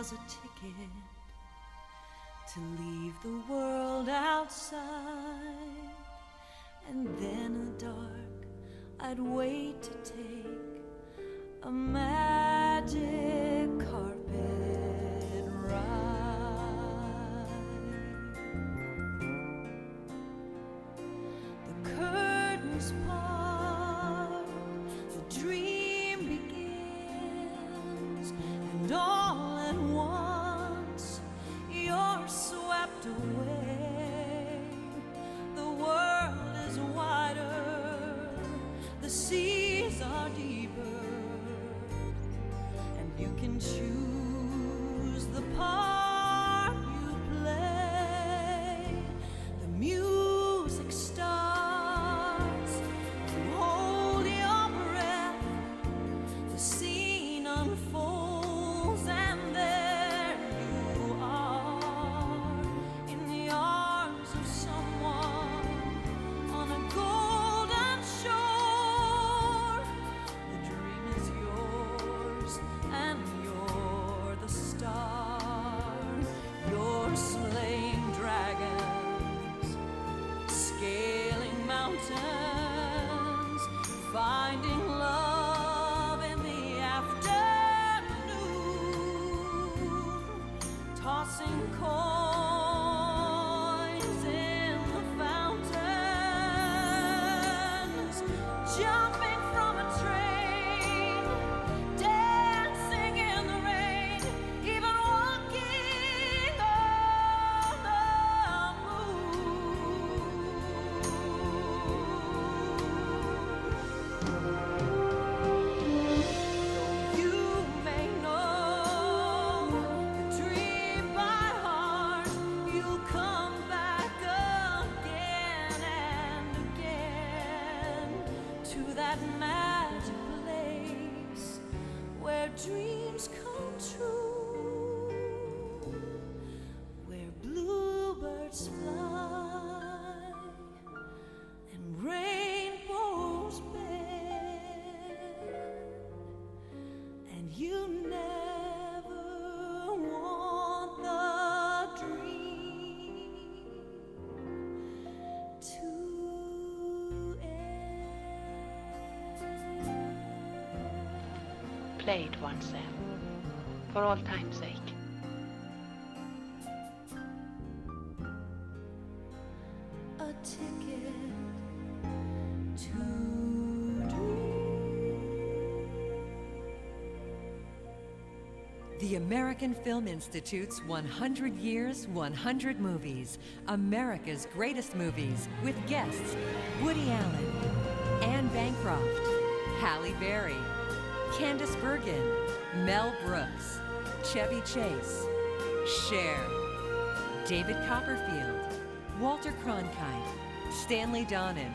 was a ticket to leave the world outside, and then in the dark I'd wait to take a magic carpet ride. The curtains part, the dream begins, and all at once you're swept away. The world is wider, the seas are deeper, and you can choose the part you play. The music starts, you hold your breath, the scene unfolds, and there you are in the arms of someone on a golden shore. The dream is yours and you're the star. You're slaying dragons, scaling mountains, finding love in the afternoon, tossing coins in the fountains, jumping from a train, dancing in the rain, even walking on the moon. You may know the dream by heart. You'll come back again and again to that magic place where dreams come true, where bluebirds fly and rainbows bend, and you never want the dream to end. Play it once then, for all time's sake. A ticket to dream. The American Film Institute's 100 Years, 100 Movies. America's greatest movies with guests Woody Allen, Anne Bancroft, Halle Berry, Candice Bergen, Mel Brooks, Chevy Chase, Cher, David Copperfield, Walter Cronkite, Stanley Donen,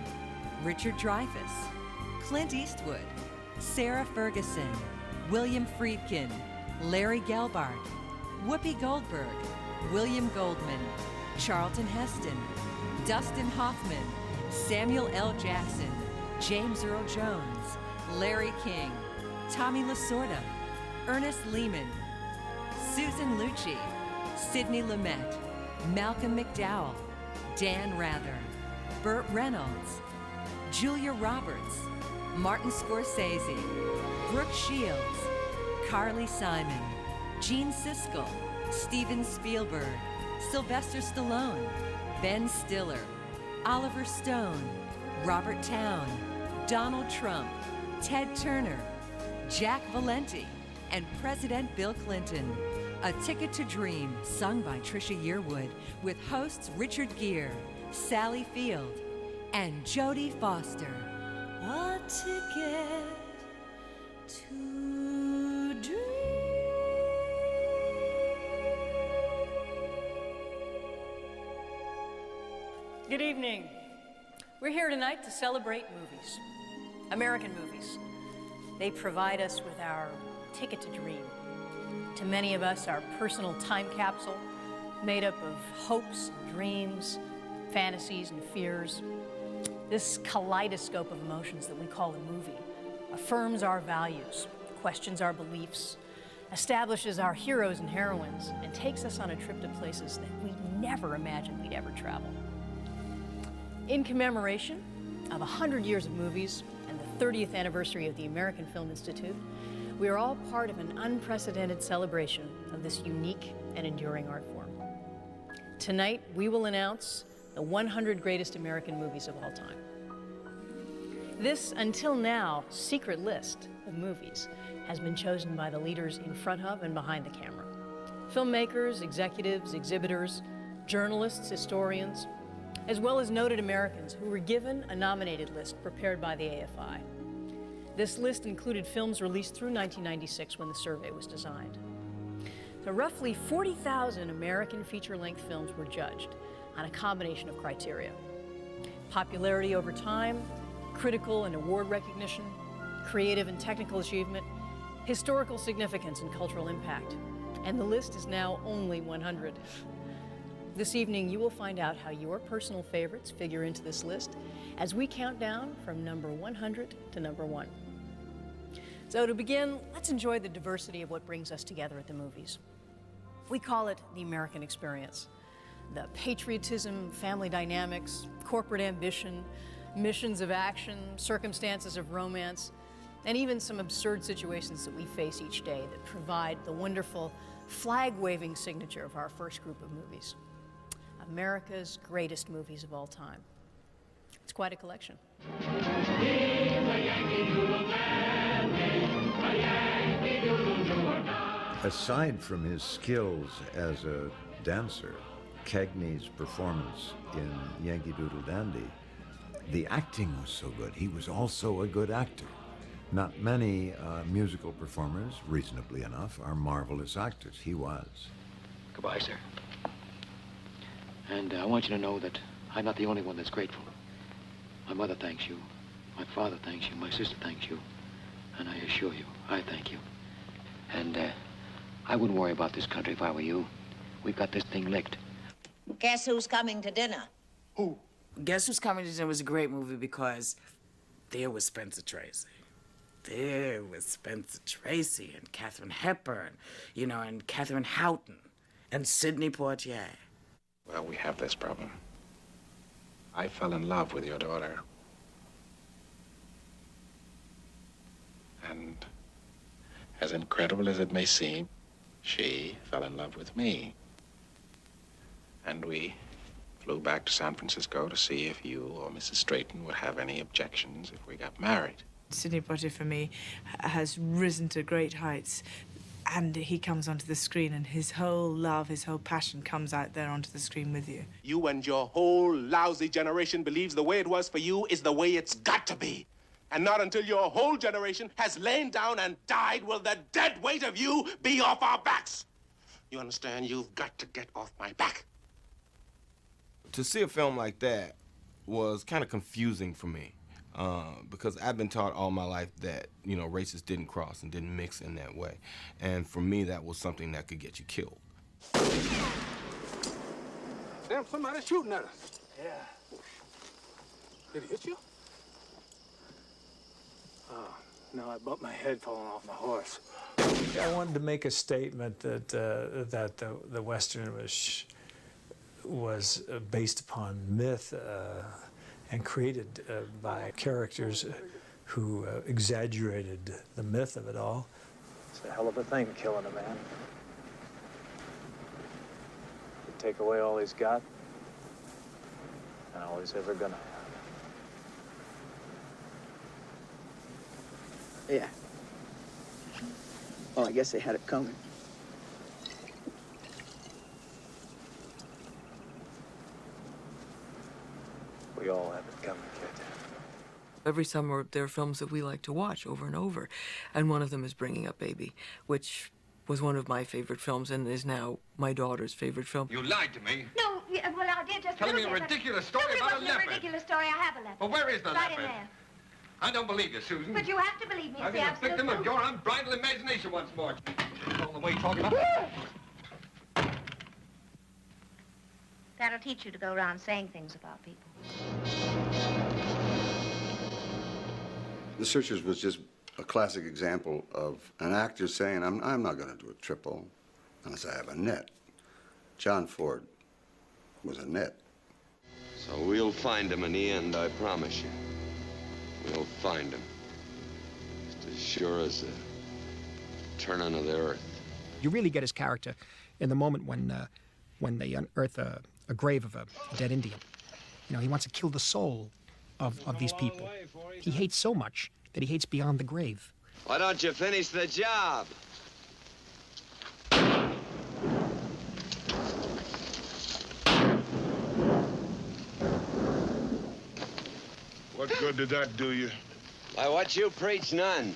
Richard Dreyfuss, Clint Eastwood, Sarah Ferguson, William Friedkin, Larry Gelbart, Whoopi Goldberg, William Goldman, Charlton Heston, Dustin Hoffman, Samuel L. Jackson, James Earl Jones, Larry King, Tommy Lasorda, Ernest Lehman, Susan Lucci, Sidney Lumet, Malcolm McDowell, Dan Rather, Burt Reynolds, Julia Roberts, Martin Scorsese, Brooke Shields, Carly Simon, Gene Siskel, Steven Spielberg, Sylvester Stallone, Ben Stiller, Oliver Stone, Robert Towne, Donald Trump, Ted Turner, Jack Valenti, and President Bill Clinton. A Ticket to Dream, sung by Trisha Yearwood, with hosts Richard Gere, Sally Field, and Jodie Foster. A ticket to dream. Good evening. We're here tonight to celebrate movies, American movies. They provide us with our ticket to dream. To many of us, our personal time capsule made up of hopes, dreams, fantasies, and fears. This kaleidoscope of emotions that we call a movie affirms our values, questions our beliefs, establishes our heroes and heroines, and takes us on a trip to places that we never imagined we'd ever travel. In commemoration of 100 years of movies and the 30th anniversary of the American Film Institute, we are all part of an unprecedented celebration of this unique and enduring art form. Tonight, we will announce the 100 greatest American movies of all time. This, until now, secret list of movies has been chosen by the leaders in front of and behind the camera. Filmmakers, executives, exhibitors, journalists, historians, as well as noted Americans who were given a nominated list prepared by the AFI. This list included films released through 1996 when the survey was designed. So roughly 40,000 American feature-length films were judged on a combination of criteria: popularity over time, critical and award recognition, creative and technical achievement, historical significance and cultural impact. And the list is now only 100. This evening, you will find out how your personal favorites figure into this list as we count down from number 100 to number 1. So to begin, let's enjoy the diversity of what brings us together at the movies. We call it the American experience. The patriotism, family dynamics, corporate ambition, missions of action, circumstances of romance, and even some absurd situations that we face each day that provide the wonderful flag-waving signature of our first group of movies. America's greatest movies of all time. It's quite a collection. Aside from his skills as a dancer, Cagney's performance in Yankee Doodle Dandy, the acting was so good. He was also a good actor. Not many musical performers, reasonably enough, are marvelous actors. He was. Goodbye, sir. And I want you to know that I'm not the only one that's grateful. My mother thanks you. My father thanks you. My sister thanks you. And I assure you, I thank you. And I wouldn't worry about this country if I were you. We've got this thing licked. Guess who's coming to dinner? Who? Guess Who's Coming to Dinner was a great movie because there was Spencer Tracy. There was Spencer Tracy and Katharine Hepburn, you know, and Catherine Houghton and Sidney Poitier. Well, we have this problem. I fell in love with your daughter. And as incredible as it may seem, she fell in love with me. And we flew back to San Francisco to see if you or Mrs. Strayton would have any objections if we got married. Sidney Poitier, for me, has risen to great heights. And he comes onto the screen, and his whole love, his whole passion comes out there onto the screen with you. You and your whole lousy generation believes the way it was for you is the way it's got to be. And not until your whole generation has lain down and died will the dead weight of you be off our backs. You understand? You've got to get off my back. To see a film like that was kind of confusing for me. Because I've been taught all my life that, you know, races didn't cross and didn't mix in that way. And for me, that was something that could get you killed. Damn, somebody's shooting at us. Yeah. Did he hit you? Oh, no, I bumped my head falling off my horse. I wanted to make a statement that the Western was based upon myth and created by characters who exaggerated the myth of it all. It's a hell of a thing, killing a man. You take away all he's got and all he's ever gonna have. Yeah. Well, I guess they had it coming. We all have it coming, kid. Every summer, there are films that we like to watch over and over, and one of them is Bringing Up Baby, which was one of my favorite films and is now my daughter's favorite film. You lied to me. No, well, I did just telling me a ridiculous story about a leopard. No, it wasn't a ridiculous story. I have a leopard. Well, where is the right leopard? In there. I don't believe you, Susan. But you have to believe me. It's I've the been a absolute victim of truth. your unbridled imagination once more. All the way you're talking about. That'll teach you to go around saying things about people. The Searchers was just a classic example of an actor saying, I'm not going to do a triple unless I have a net. John Ford was a net. So we'll find him in the end, I promise you. We'll find him. Just as sure as the turning of the earth. You really get his character in the moment when they unearth a grave of a dead Indian. You know, he wants to kill the soul of these people. He hates so much that he hates beyond the grave. Why don't you finish the job? What good did that do you? By what you preach, none.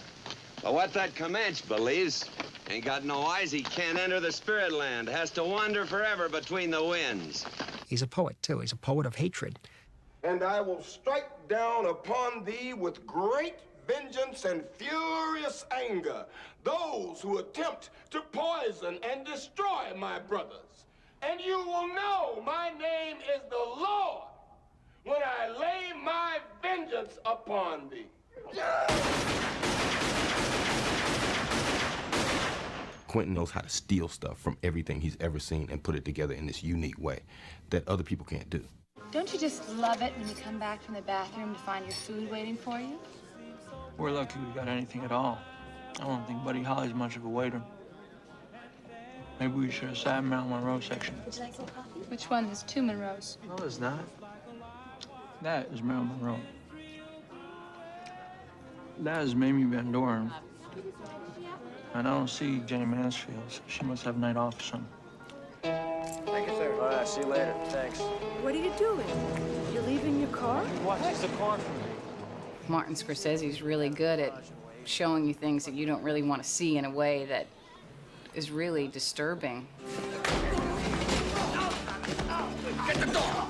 But what that Comanche believes, ain't got no eyes, he can't enter the spirit land, has to wander forever between the winds. He's a poet, too. He's a poet of hatred. And I will strike down upon thee with great vengeance and furious anger those who attempt to poison and destroy my brothers. And you will know my name is the Lord when I lay my vengeance upon thee. Quentin knows how to steal stuff from everything he's ever seen and put it together in this unique way that other people can't do. Don't you just love it when you come back from the bathroom to find your food waiting for you? We're lucky we got anything at all. I don't think Buddy Holly's much of a waiter. Maybe we should have sat in Marilyn Monroe section. Would you like some coffee? Which one? There's two Monroes. No, there's not. That is Marilyn Monroe. That is Mamie Van Doren. And I don't see Jenny Mansfield, so she must have night off or something. Thank you, sir. All right, see you later. Thanks. What are you doing? You're leaving your car? He watches the car for me. Martin Scorsese's really good at showing you things that you don't really want to see in a way that is really disturbing. Get the door!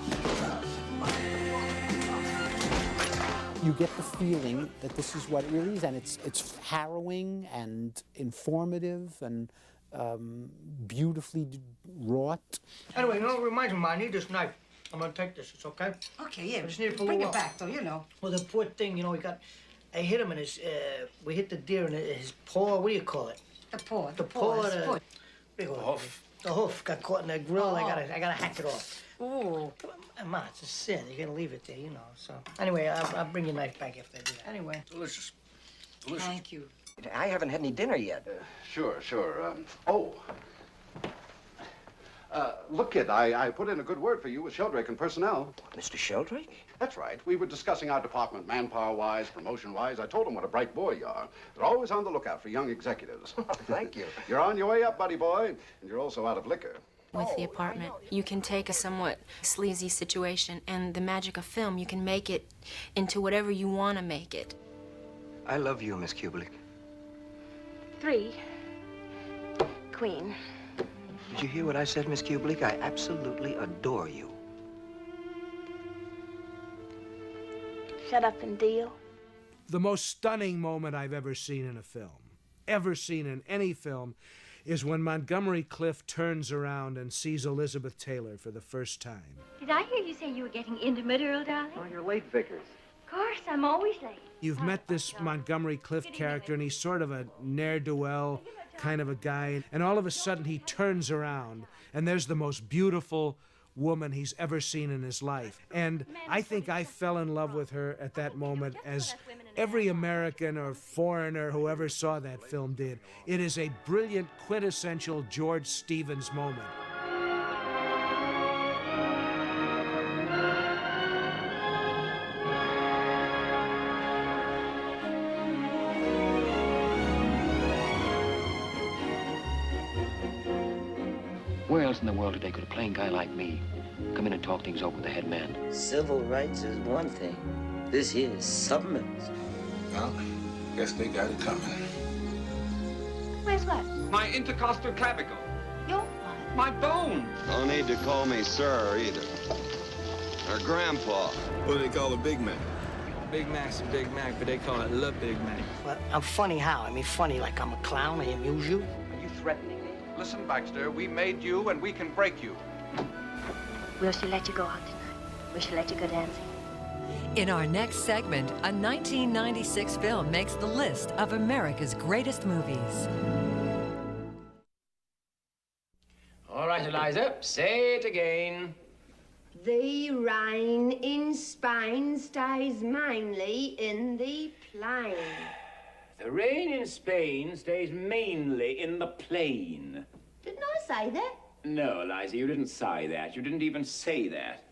You get the feeling that this is what it really is, and it's harrowing and informative and beautifully wrought. Anyway, you know what reminds me, I need this knife. I'm gonna take this, it's okay? Okay, yeah. I just need it for Bring a it while. back, though, you know. Well, the poor thing, you know, I hit him in his, we hit the deer in his paw, what do you call it? The paw. The paw, his the foot. hoof. The hoof got caught in the grill, I gotta hack it off. Ooh. Ma, it's a sin, you gotta leave it there, you know, so. Anyway, I'll bring your knife back if they do that. Anyway. Delicious. Thank you. I haven't had any dinner yet. Sure. Look, kid, I put in a good word for you with Sheldrake and personnel. Mr. Sheldrake? That's right. We were discussing our department, manpower-wise, promotion-wise. I told them what a bright boy you are. They're always on the lookout for young executives. Thank you. You're on your way up, buddy boy, and you're also out of liquor. With the apartment, you can take a somewhat sleazy situation, and the magic of film, you can make it into whatever you want to make it. I love you, Miss Kubelik. 3. Queen. Did you hear what I said, Miss Kubelik? I absolutely adore you. Shut up and deal. The most stunning moment I've ever seen in a film, ever seen in any film, is when Montgomery Clift turns around and sees Elizabeth Taylor for the first time. Did I hear you say you were getting intimate, Earl, darling? Oh, you're late, Vickers. Of course, I'm always late. You've met this Montgomery Clift character, and he's sort of a ne'er-do-well kind of a guy, and all of a sudden he turns around, and there's the most beautiful woman he's ever seen in his life. And I think I fell in love with her at that moment, as every American or foreigner who ever saw that film did. It is a brilliant, quintessential George Stevens moment. Where else in the world today could a plain guy like me come in and talk things over with the head man? Civil rights is one thing. This here is something else. Well, guess they got it coming. Where's what? My intercostal clavicle. Your what? My bone. Don't need to call me sir either. Or grandpa. What do they call a Big Mac? Big Mac's a Big Mac, but they call it Le Big Mac. Well, I'm funny how? I mean, funny like I'm a clown, I amuse you? Are you threatening me? Listen, Baxter, we made you and we can break you. Will she let you go out tonight? Will she let you go dancing? In our next segment, a 1996 film makes the list of America's greatest movies. All right, Eliza, say it again. The rain in Spain stays mainly in the plain. The rain in Spain stays mainly in the plain. Didn't I say that? No, Eliza, you didn't say that. You didn't even say that.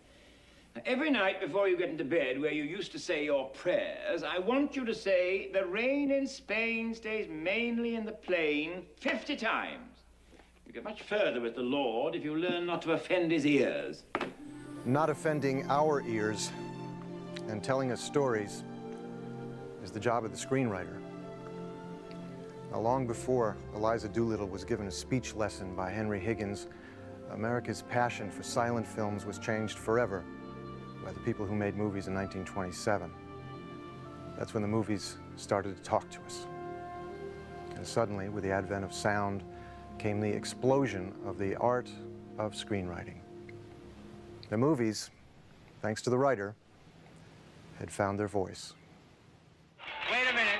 Now, every night before you get into bed, where you used to say your prayers, I want you to say, the rain in Spain stays mainly in the plain 50 times. You get much further with the Lord if you learn not to offend his ears. Not offending our ears and telling us stories is the job of the screenwriter. Now, long before Eliza Doolittle was given a speech lesson by Henry Higgins, America's passion for silent films was changed forever by the people who made movies in 1927. That's when the movies started to talk to us. And suddenly, with the advent of sound, came the explosion of the art of screenwriting. The movies, thanks to the writer, had found their voice. Wait a minute.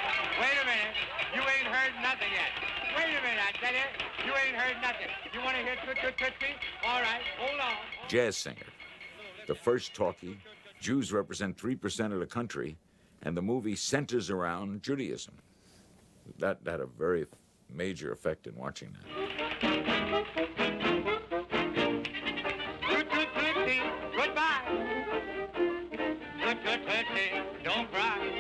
You ain't heard nothing yet. Wait a minute, I tell you. You ain't heard nothing. You want to hear Tootsie? All right, hold on. Jazz singer. The first talkie, Jews represent 3% of the country, and the movie centers around Judaism. That had a very major effect in watching that. Goodbye. Don't cry.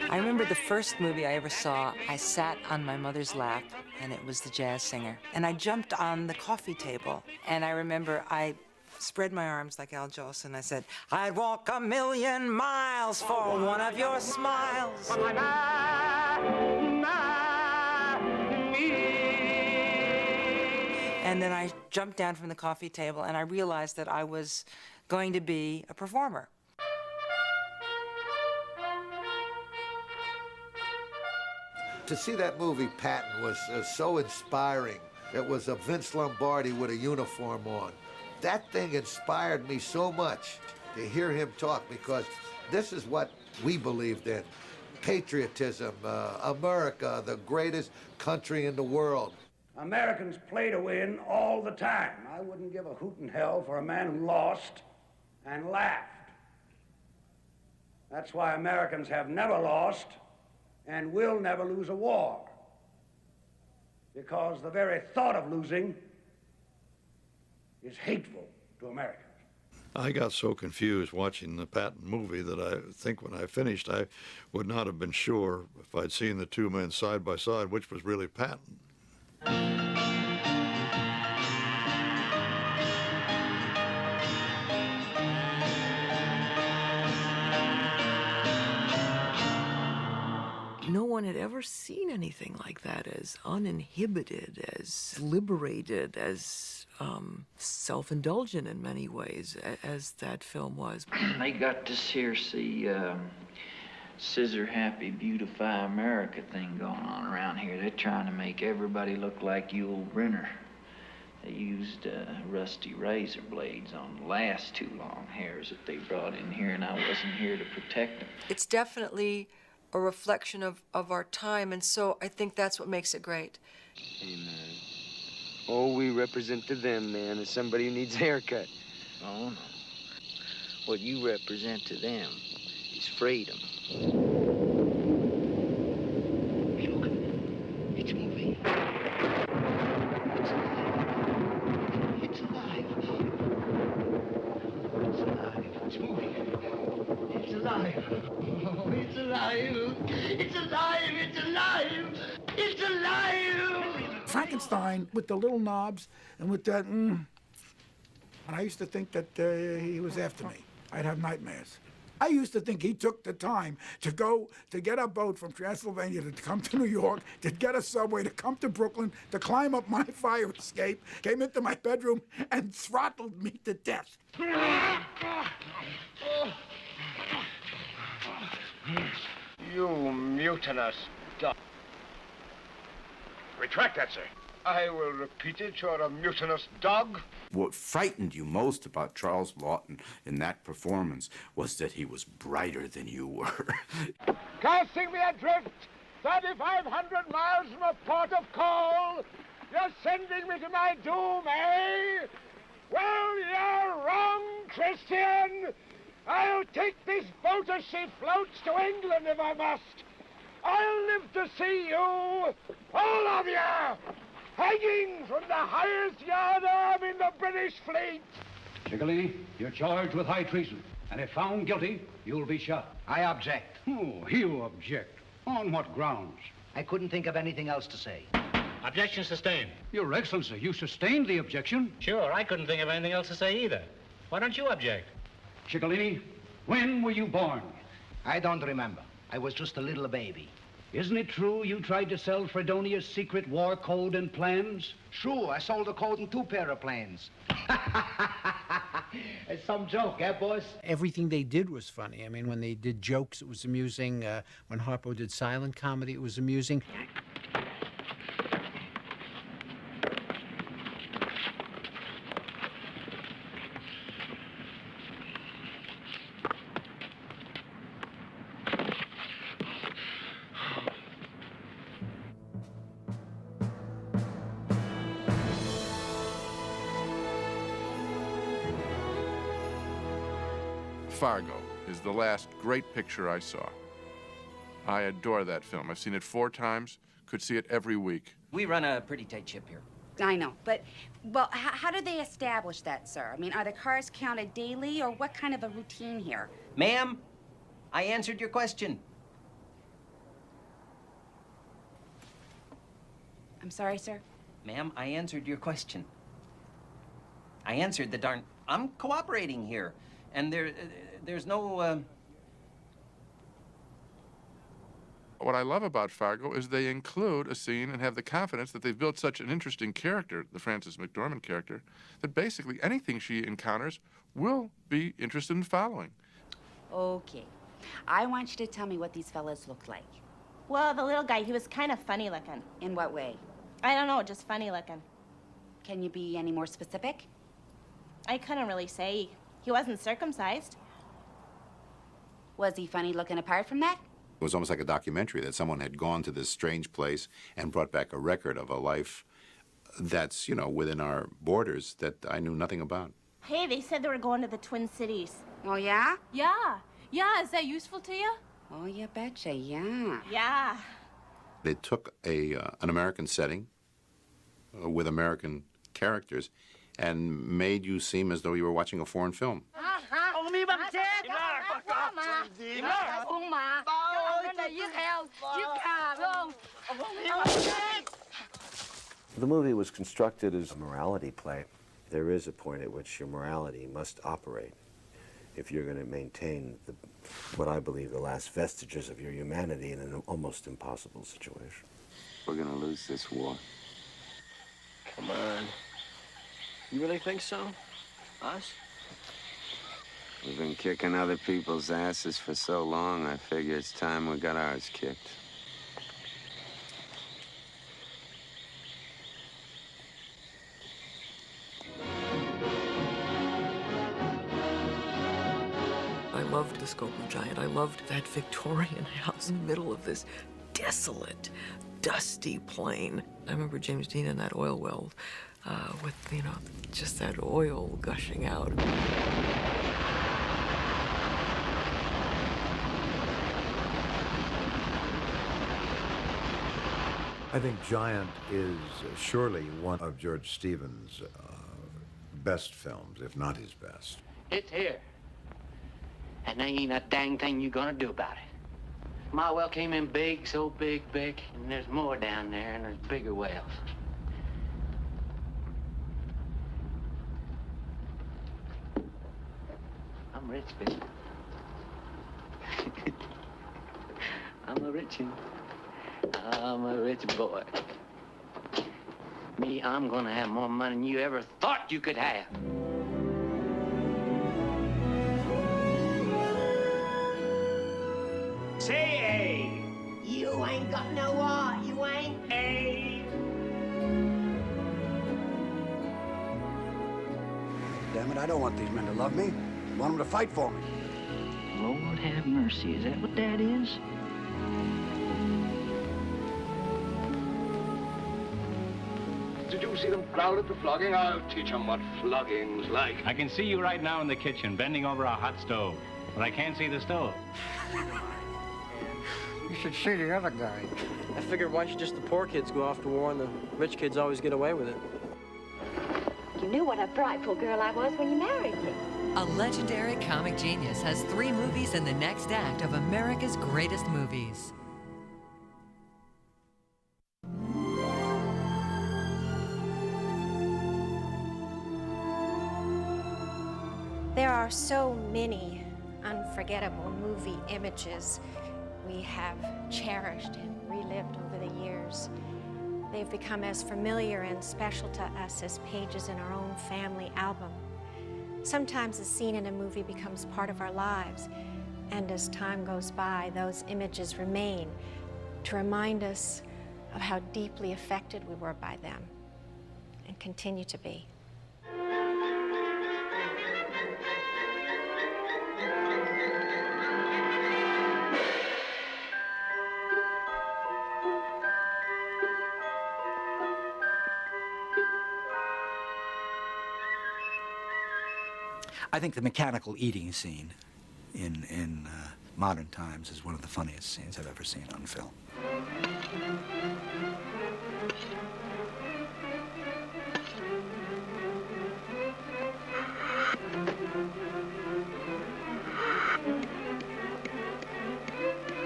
I remember the first movie I ever saw, I sat on my mother's lap, and it was The Jazz Singer. And I jumped on the coffee table, and I remember I spread my arms like Al Jolson. I said, I'd walk 1,000,000 miles for one of your smiles. And then I jumped down from the coffee table, and I realized that I was going to be a performer. To see that movie, Patton, was so inspiring. It was a Vince Lombardi with a uniform on. That thing inspired me so much to hear him talk, because this is what we believed in. Patriotism, America, the greatest country in the world. Americans play to win all the time. I wouldn't give a hoot in hell for a man who lost and laughed. That's why Americans have never lost and will never lose a war. Because the very thought of losing is hateful to Americans. I got so confused watching the Patton movie that I think when I finished, I would not have been sure if I'd seen the two men side by side, which was really Patton. No one had ever seen anything like that, as uninhibited, as liberated, as self-indulgent in many ways as that film was. They got this here, see, Scissor Happy Beautify America thing going on around here. They're trying to make everybody look like Yul Brynner. They used rusty razor blades on the last two long hairs that they brought in here, and I wasn't here to protect them. It's definitely a reflection of our time, and so I think that's what makes it great. And all we represent to them, man, is somebody who needs a haircut. Oh, no. What you represent to them is freedom. Hey, look. It's moving. It's alive. It's alive. It's moving. It's alive. Oh, it's alive. It's alive. It's alive. It's alive. Frankenstein with the little knobs and with that, And I used to think that he was after me. I'd have nightmares. I used to think he took the time to go to get a boat from Transylvania to come to New York, to get a subway, to come to Brooklyn, to climb up my fire escape, came into my bedroom and throttled me to death. You mutinous dog. Retract that, sir. I will repeat it. You're a mutinous dog. What frightened you most about Charles Lawton in that performance was that he was brighter than you were. Casting me adrift 3,500 miles from a port of call. You're sending me to my doom, eh? Well, you're wrong, Christian. I'll take this boat as she floats to England if I must. I'll live to see you, all of you, hanging from the highest yardarm in the British fleet. Ciccolini, you're charged with high treason, and if found guilty, you'll be shot. I object. Oh, you object. On what grounds? I couldn't think of anything else to say. Objection sustained. Your Excellency, you sustained the objection. Sure, I couldn't think of anything else to say either. Why don't you object? Ciccolini, when were you born? I don't remember. I was just a little baby. Isn't it true you tried to sell Fredonia's secret war code and plans? Sure, I sold the code in 2 pair of plans. It's some joke, eh, boys? Everything they did was funny. I mean, when they did jokes, it was amusing. When Harpo did silent comedy, it was amusing. Fargo is the last great picture I saw. I adore that film. I've seen it 4 times, could see it every week. We run a pretty tight ship here. I know, but, well, how do they establish that, sir? I mean, are the cars counted daily, or what kind of a routine here? Ma'am, I answered your question. I'm sorry, sir? Ma'am, I answered your question. I answered the darn... I'm cooperating here, and there's no, What I love about Fargo is they include a scene and have the confidence that they've built such an interesting character, the Frances McDormand character, that basically anything she encounters will be interested in following. Okay. I want you to tell me what these fellas look like. Well, the little guy, he was kind of funny looking. In what way? I don't know, just funny looking. Can you be any more specific? I couldn't really say. He wasn't circumcised. Was he funny looking apart from that? It was almost like a documentary that someone had gone to this strange place and brought back a record of a life that's, you know, within our borders that I knew nothing about. Hey, they said they were going to the Twin Cities. Oh, yeah? Yeah. Yeah, is that useful to you? Oh, you betcha, yeah. Yeah. They took an American setting with American characters and made you seem as though you were watching a foreign film. The movie was constructed as a morality play. There is a point at which your morality must operate if you're going to maintain what I believe the last vestiges of your humanity in an almost impossible situation. We're going to lose this war. Come on. You really think so? Us? We've been kicking other people's asses for so long, I figure it's time we got ours kicked. I loved The Scope of Giant. I loved that Victorian house in the middle of this desolate, dusty plain. I remember James Dean in that oil well with, you know, just that oil gushing out. I think Giant is surely one of George Stevens' best films, if not his best. It's here. And there ain't a dang thing you gonna do about it. My well came in big, so big, and there's more down there, and there's bigger wells. I'm rich, baby. I'm a rich one. I'm a rich boy. Me, I'm gonna have more money than you ever thought you could have. Say A. You ain't got no heart, you ain't. A. goddammit. I don't want these men to love me. I want them to fight for me. Lord have mercy. Is that what that is? Did you see them growl at the flogging? I'll teach them what flogging's like. I can see you right now in the kitchen, bending over a hot stove. But I can't see the stove. You should see the other guy. I figured why should just the poor kids go off to war and the rich kids always get away with it? You knew what a frightful girl I was when you married me. A legendary comic genius has 3 movies in the next act of America's greatest movies. There are so many unforgettable movie images we have cherished and relived over the years. They've become as familiar and special to us as pages in our own family album. Sometimes a scene in a movie becomes part of our lives, and as time goes by, those images remain to remind us of how deeply affected we were by them and continue to be. I think the mechanical eating scene in modern times is one of the funniest scenes I've ever seen on film.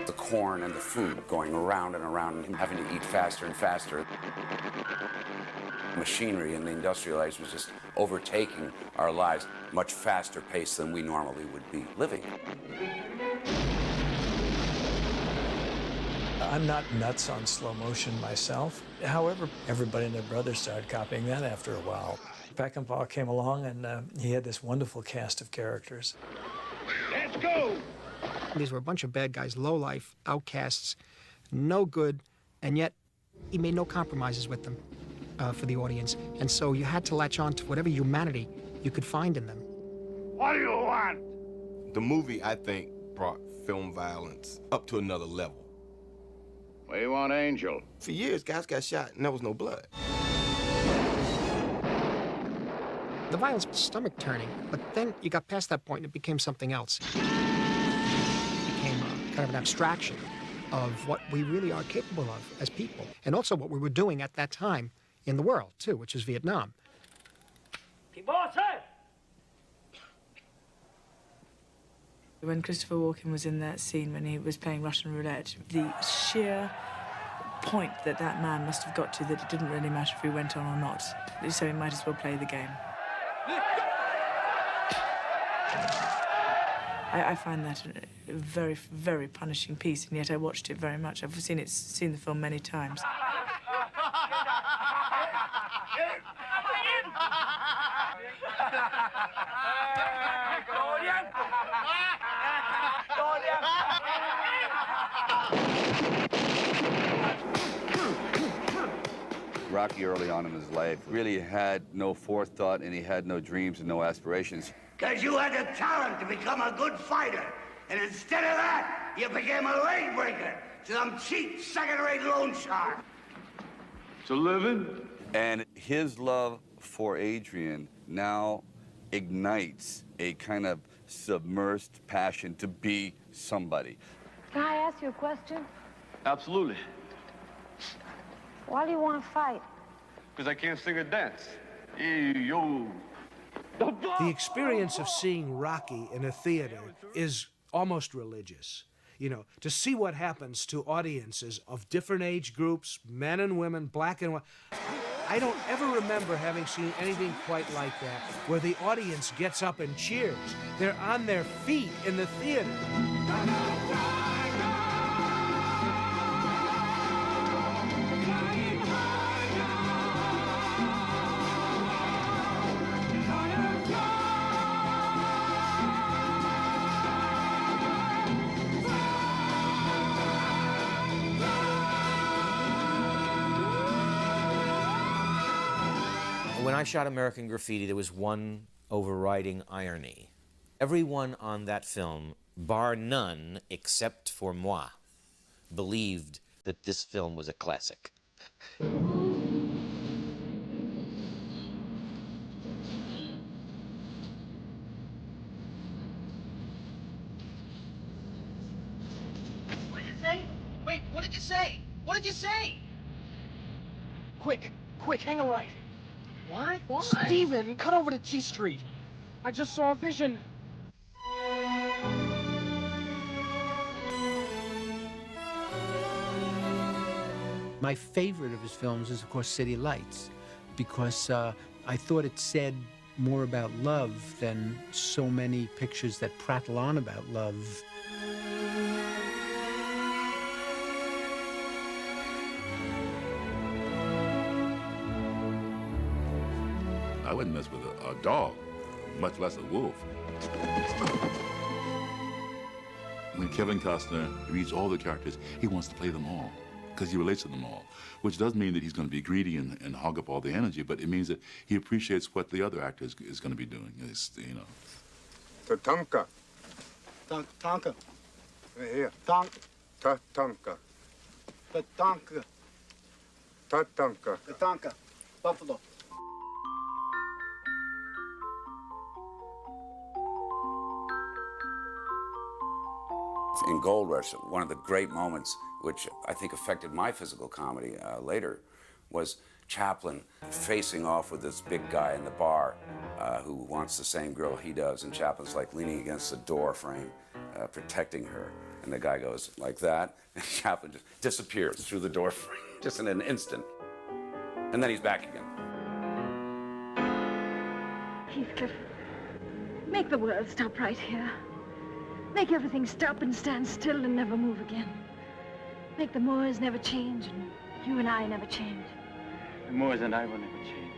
The corn and the food going around and around and him having to eat faster and faster. Machinery and the industrial age was just overtaking our lives much faster pace than we normally would be living. I'm not nuts on slow motion myself. However, everybody and their brother started copying that after a while. Peckinpah came along and he had this wonderful cast of characters. Let's go! These were a bunch of bad guys, low-life, outcasts, no good, and yet he made no compromises with them for the audience. And so you had to latch on to whatever humanity you could find in them. What do you want? The movie, I think, brought film violence up to another level. We want Angel. For years, guys got shot and there was no blood. The violence was stomach-turning, but then you got past that point and it became something else. It became kind of an abstraction of what we really are capable of as people, and also what we were doing at that time in the world, too, which is Vietnam. When Christopher Walken was in that scene when he was playing Russian roulette, the sheer point that that man must have got to that it didn't really matter if he went on or not, so he might as well play the game. I find that a very, very punishing piece, and yet I watched it very much. I've seen the film many times. Rocky early on in his life really had no forethought, and he had no dreams and no aspirations. Because you had the talent to become a good fighter. And instead of that, you became a leg breaker. Some cheap, second-rate loan shark. It's a living. And his love for Adrian now ignites a kind of submersed passion to be somebody. Can I ask you a question? Absolutely. Why do you want to fight? Because I can't sing or dance. Yo. The experience of seeing Rocky in a theater is almost religious. You know, to see what happens to audiences of different age groups, men and women, black and white. I don't ever remember having seen anything quite like that, where the audience gets up and cheers. They're on their feet in the theater. When I shot American Graffiti, there was one overriding irony. Everyone on that film, bar none except for moi, believed that this film was a classic. What did you say? Wait, what did you say? What did you say? Quick, hang a right. What? What? Steven, cut over to G Street. I just saw a vision. My favorite of his films is, of course, City Lights, because I thought it said more about love than so many pictures that prattle on about love. I wouldn't mess with a dog, much less a wolf. When Kevin Costner reads all the characters, he wants to play them all because he relates to them all, which doesn't mean that he's going to be greedy and hog up all the energy, but it means that he appreciates what the other actor is going to be doing. It's, you know. Tatanka. Tatanka. Here. Tatanka. Tatanka. Tatanka. Tatanka. Buffalo. In Gold Rush, one of the great moments, which I think affected my physical comedy later, was Chaplin facing off with this big guy in the bar who wants the same girl he does, and Chaplin's like leaning against the door frame, protecting her. And the guy goes like that, and Chaplin just disappears through the door frame, just in an instant. And then he's back again. Heathcliff, make the world stop right here. Make everything stop and stand still and never move again. Make the Moors never change, and you and I never change. The Moors and I will never change.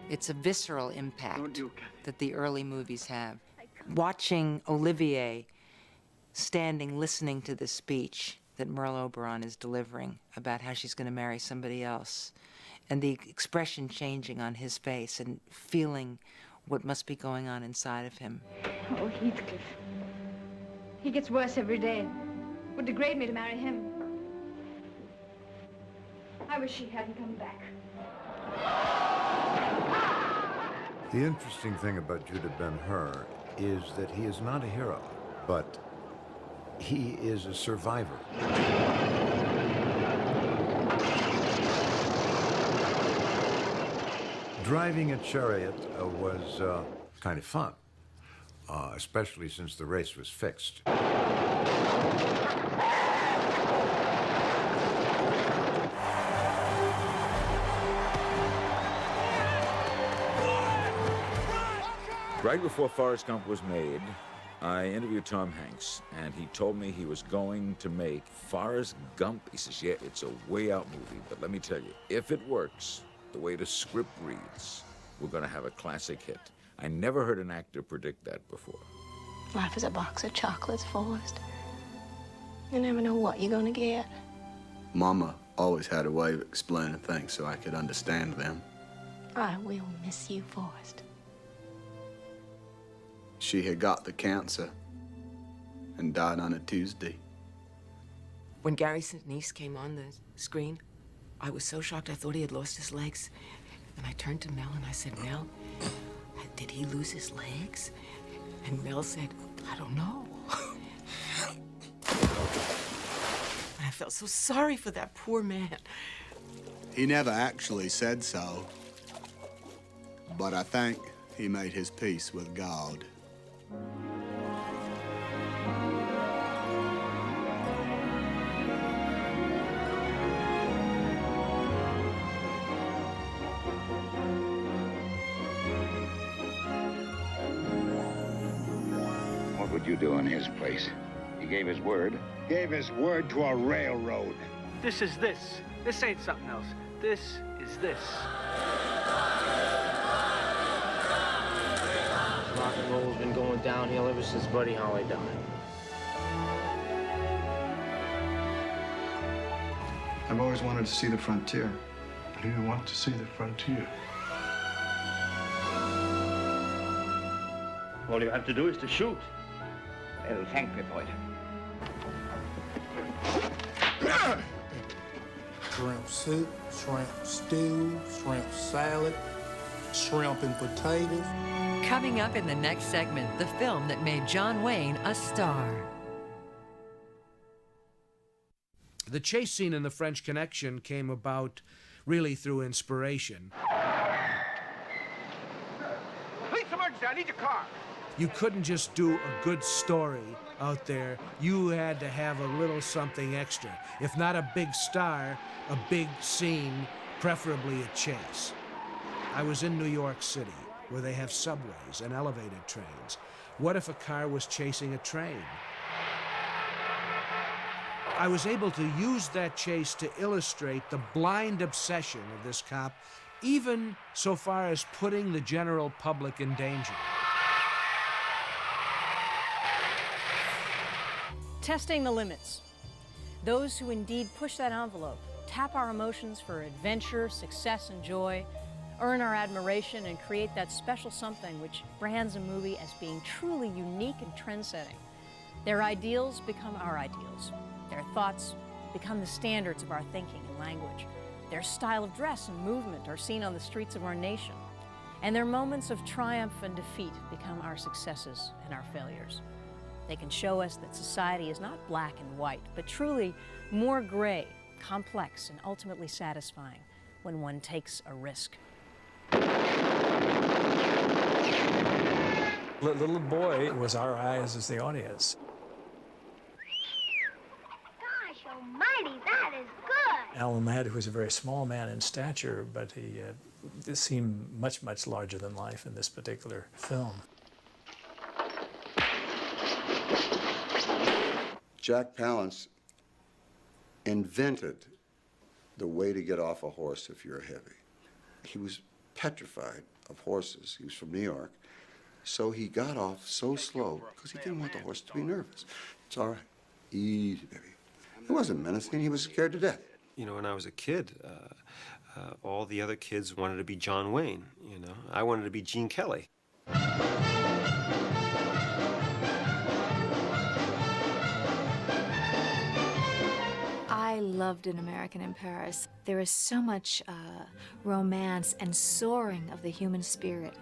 It's a visceral impact that the early movies have. Watching Olivier standing, listening to this speech that Merle Oberon is delivering about how she's going to marry somebody else, and the expression changing on his face and feeling what must be going on inside of him. Oh, Heathcliff. He gets worse every day. Would degrade me to marry him. I wish he hadn't come back. The interesting thing about Judah Ben-Hur is that he is not a hero, but he is a survivor. Driving a chariot was kind of fun, especially since the race was fixed. Right before Forrest Gump was made, I interviewed Tom Hanks, and he told me he was going to make Forrest Gump. He says, yeah, it's a way out movie, but let me tell you, if it works the way the script reads, we're going to have a classic hit. I never heard an actor predict that before. Life is a box of chocolates, Forrest. You never know what you're going to get. Mama always had a way of explaining things so I could understand them. I will miss you, Forrest. She had got the cancer and died on a Tuesday. When Gary Sinise came on the screen, I was so shocked I thought he had lost his legs. And I turned to Mel and I said, Mel, did he lose his legs? And Mel said, I don't know. And I felt so sorry for that poor man. He never actually said so, but I think he made his peace with God. What would you do in his place? He gave his word. Gave his word to a railroad. This is this. This ain't something else. This is this. Rock and roll's been going downhill ever since Buddy Holly died. I've always wanted to see the frontier. I didn't want to see the frontier. All you have to do is to shoot. Well, thank me for it. Shrimp soup, shrimp stew, shrimp salad, shrimp and potatoes. Coming up in the next segment, the film that made John Wayne a star. The chase scene in The French Connection came about really through inspiration. Police emergency, I need your car. You couldn't just do a good story out there. You had to have a little something extra. If not a big star, a big scene, preferably a chase. I was in New York City, where they have subways and elevated trains. What if a car was chasing a train? I was able to use that chase to illustrate the blind obsession of this cop, even so far as putting the general public in danger. Testing the limits. Those who indeed push that envelope, tap our emotions for adventure, success, and joy, earn our admiration, and create that special something which brands a movie as being truly unique and trend-setting. Their ideals become our ideals. Their thoughts become the standards of our thinking and language. Their style of dress and movement are seen on the streets of our nation. And their moments of triumph and defeat become our successes and our failures. They can show us that society is not black and white, but truly more gray, complex, and ultimately satisfying when one takes a risk. Little boy was our eyes as the audience. Gosh almighty, that is good! Alan Ladd, who was a very small man in stature, but he seemed much, much larger than life in this particular film. Jack Palance invented the way to get off a horse if you're heavy. He was petrified of horses. He was from New York. So he got off so slow because he didn't want the horse to be nervous. It's all right. Easy, baby. He wasn't menacing. He was scared to death. You know, when I was a kid, all the other kids wanted to be John Wayne, you know. I wanted to be Gene Kelly. I loved An American in Paris. There is so much romance and soaring of the human spirit.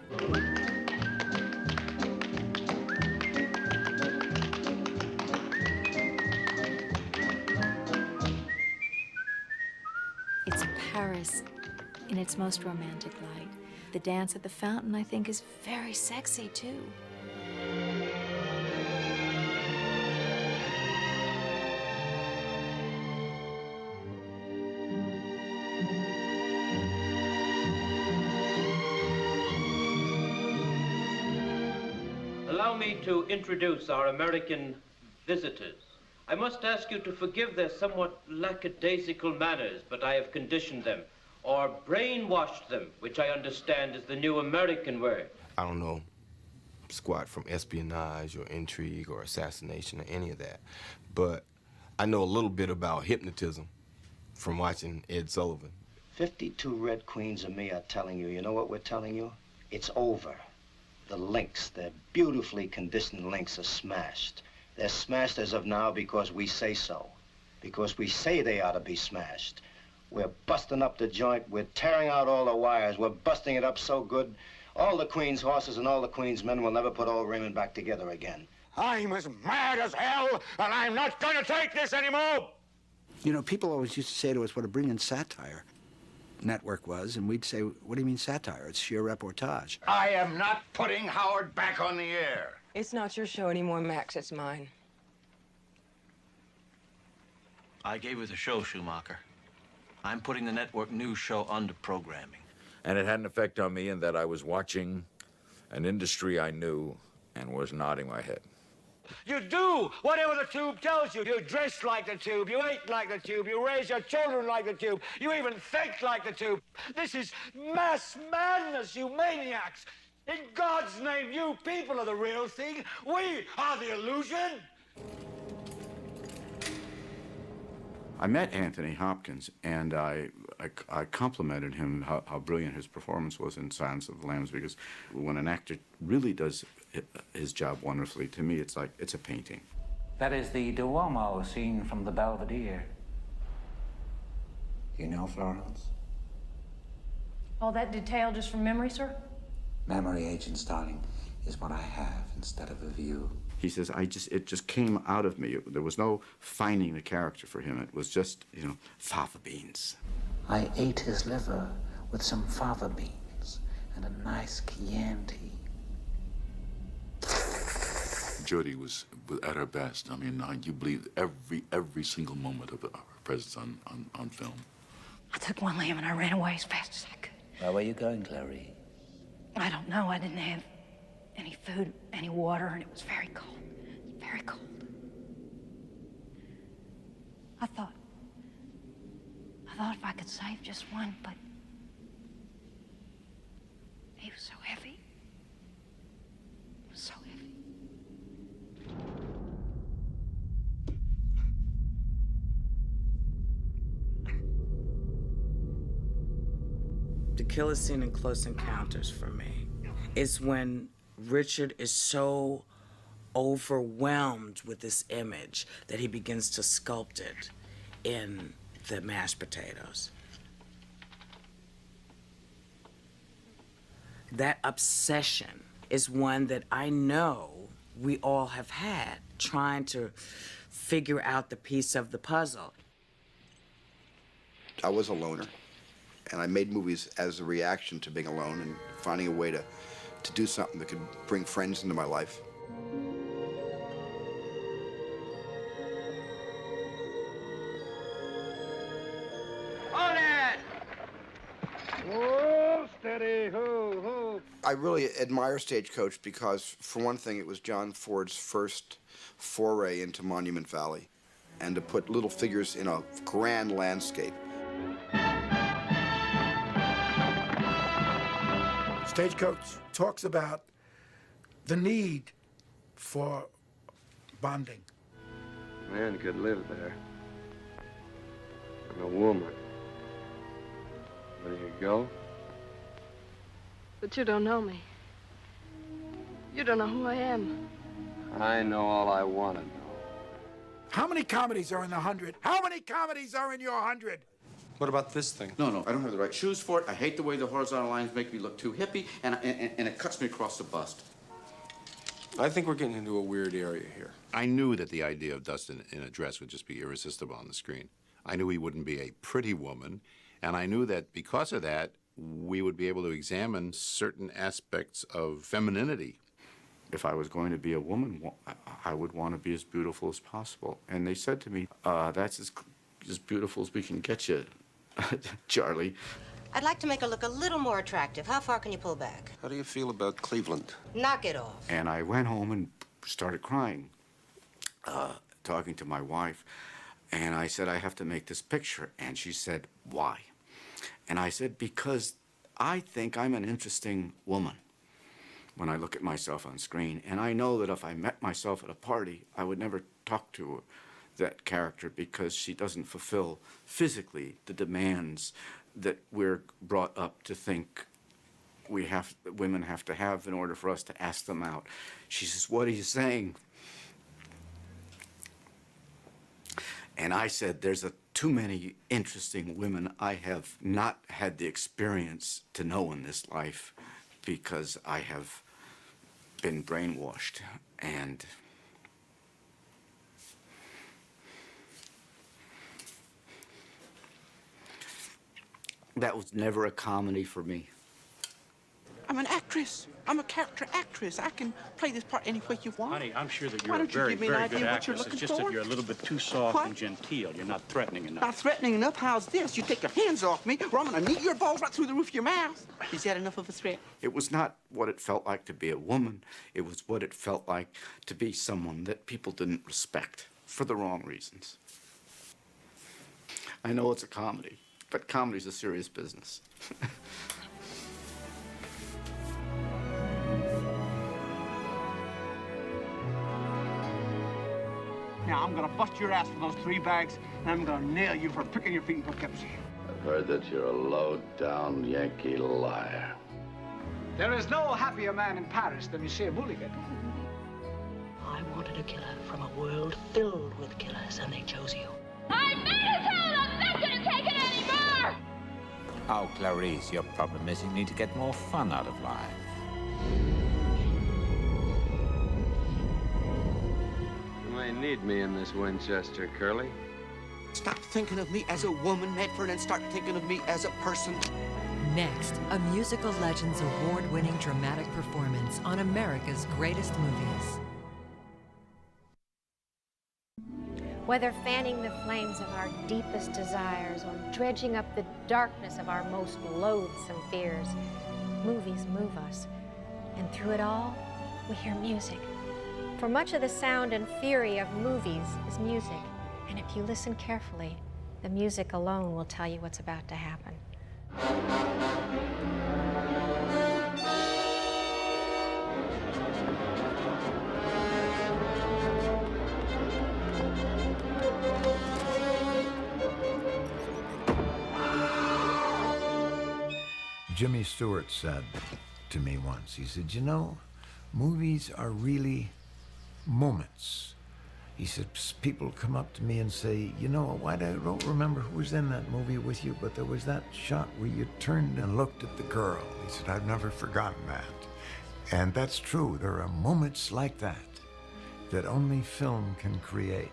It's Paris in its most romantic light. The dance at the fountain, I think, is very sexy, too. Allow me to introduce our American visitors. I must ask you to forgive their somewhat lackadaisical manners, but I have conditioned them, or brainwashed them, which I understand is the new American word. I don't know squat from espionage or intrigue or assassination or any of that, but I know a little bit about hypnotism from watching Ed Sullivan. 52 Red Queens and me are telling you, you know what we're telling you? It's over. The links, the beautifully conditioned links are smashed. They're smashed as of now because we say so. Because we say they ought to be smashed. We're busting up the joint. We're tearing out all the wires. We're busting it up so good, all the Queen's horses and all the Queen's men will never put old Raymond back together again. I'm as mad as hell, and I'm not going to take this anymore! You know, people always used to say to us what a brilliant satire network was, and we'd say, what do you mean satire? It's sheer reportage. I am not putting Howard back on the air. It's not your show anymore, Max. It's mine. I gave you the show, Schumacher. I'm putting the network news show under programming. And it had an effect on me in that I was watching an industry I knew and was nodding my head. You do whatever the tube tells you. You dress like the tube, you eat like the tube, you raise your children like the tube, you even think like the tube. This is mass madness, you maniacs. In God's name, you people are the real thing. We are the illusion. I met Anthony Hopkins, and I I complimented him how brilliant his performance was in Silence of the Lambs, because when an actor really does his job wonderfully, to me it's like it's a painting. That is the Duomo scene from the Belvedere. You know, Florence? All that detail just from memory, sir? Memory, Agent darling, is what I have instead of a view. He says, it just came out of me. There was no finding the character for him. It was just, fava beans. I ate his liver with some fava beans and a nice Chianti. Jodie was at her best. I mean, you believed every single moment of her presence on film. I took one lamb and I ran away as fast as I could. Where were you going, Clary? I don't know. I didn't have any food, any water, and it was very cold. Very cold. I thought if I could save just one, but he was so heavy. He was so heavy. The killer scene in Close Encounters for me is when Richard is so overwhelmed with this image that he begins to sculpt it in the mashed potatoes. That obsession is one that I know we all have had, trying to figure out the piece of the puzzle. I was a loner, and I made movies as a reaction to being alone and finding a way to do something that could bring friends into my life. On it! Whoa, steady, ho. I really admire Stagecoach because, for one thing, it was John Ford's first foray into Monument Valley, and to put little figures in a grand landscape. Stagecoach talks about the need for bonding. A man could live there. And a woman. There you go. But you don't know me. You don't know who I am. I know all I want to know. How many comedies are in the 100? How many comedies are in your 100? What about this thing? No, I don't have the right shoes for it. I hate the way the horizontal lines make me look too hippie, and it cuts me across the bust. I think we're getting into a weird area here. I knew that the idea of Dustin in a dress would just be irresistible on the screen. I knew he wouldn't be a pretty woman, and I knew that because of that, we would be able to examine certain aspects of femininity. If I was going to be a woman, I would want to be as beautiful as possible. And they said to me, that's as beautiful as we can get you, Charlie. I'd like to make her look a little more attractive. How far can you pull back? How do you feel about Cleveland? Knock it off. And I went home and started crying, talking to my wife. And I said, I have to make this picture. And she said, why? And I said, because I think I'm an interesting woman when I look at myself on screen. And I know that if I met myself at a party, I would never talk to her, that character, because she doesn't fulfill physically the demands that we're brought up to think women have to have in order for us to ask them out. She says, what are you saying? And I said, there's too many interesting women I have not had the experience to know in this life, because I have been brainwashed. And that was never a comedy for me. I'm an actress. I'm a character actress. I can play this part any way you want. Honey, I'm sure that Why you're a don't you very, give me an very idea good what you're actress. looking It's just for? that you're a little bit too soft What? and genteel. You're not threatening enough. Not threatening enough? How's this? You take your hands off me, or I'm gonna knee your balls right through the roof of your mouth. Is that enough of a threat? It was not what it felt like to be a woman. It was what it felt like to be someone that people didn't respect for the wrong reasons. I know it's a comedy, but comedy's a serious business. Now, I'm gonna bust your ass for those 3 bags, and I'm gonna nail you for picking your feet in Poughkeepsie. heard that you're a low-down Yankee liar. There is no happier man in Paris than Monsieur Mulligan. I wanted a killer from a world filled with killers, and they chose you. I made a town! I'm not gonna take it anymore! Oh, Clarice, your problem is you need to get more fun out of life. You may need me in this Winchester, Curly. Stop thinking of me as a woman, Medford, and start thinking of me as a person. Next, a musical legend's award-winning dramatic performance on America's greatest movies. Whether fanning the flames of our deepest desires or dredging up the darkness of our most loathsome fears, movies move us. And through it all, we hear music. For much of the sound and fury of movies is music. And if you listen carefully, the music alone will tell you what's about to happen. Jimmy Stewart said to me once, he said, you know, movies are really moments. He said, people come up to me and say, you know, I don't remember who was in that movie with you, but there was that shot where you turned and looked at the girl. He said, I've never forgotten that. And that's true. There are moments like that that only film can create.